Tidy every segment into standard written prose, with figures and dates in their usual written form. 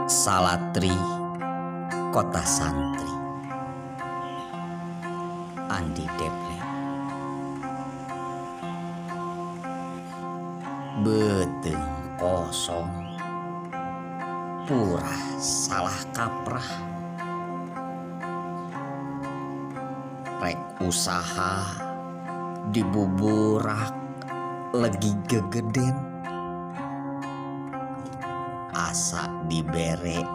Salatri Kota Santri Andi Deple. Beteng kosong purah salah kaprah, rek usaha dibuburak legi gegeden, asa dibere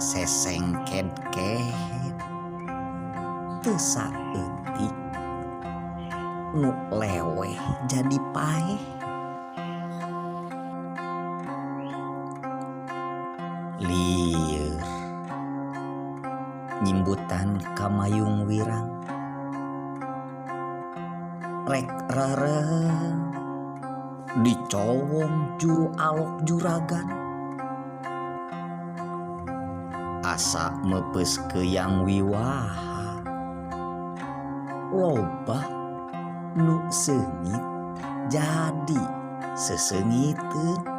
sesengket-ket teu saeutik nu leweh jadi paeh. Lieur nyimbutan kamayung wirang, rek rareng dicowong juru alok juragan, asa mepes ke yang wiwaha loba nu seungit jadi seseungiteun.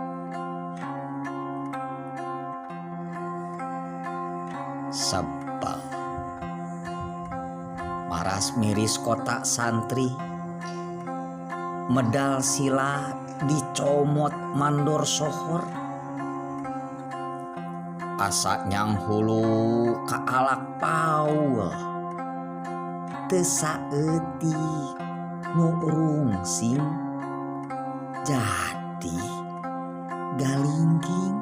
Sebab maras miris kota santri, medal sila dicomot mandor sohor, asa nyang hulu ka alak paul teu saeutik nu rungsing jadi galingging.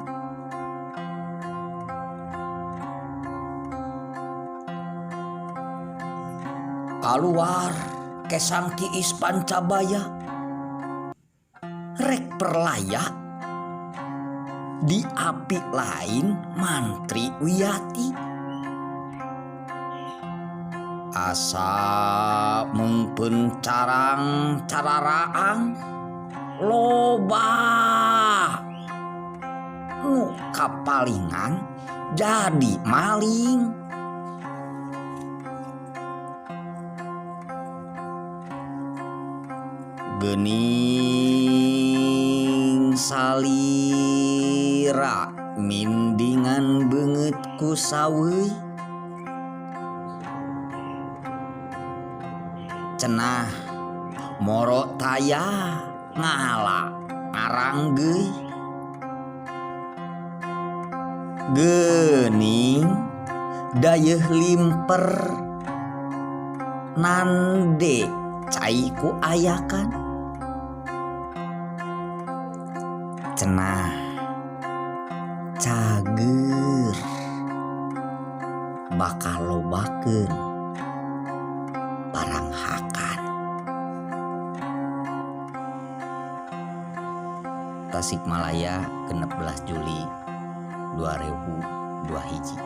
Kaluar kesang tiis Pancabaya, rek perlaya di api lain Mantri Wiyati, asa mengpen carang cararaang loba nu kapalingan jadi maling. Geuning salira mindingan beungeut ku saweuy, cenah moro taya ngala ngaranggeuy. Geuning dayeuh limper nande cai ku ayakan, cenah cager bakal lobakeun barang hakan. Tasikmalaya 16 Juli 2002 hiji.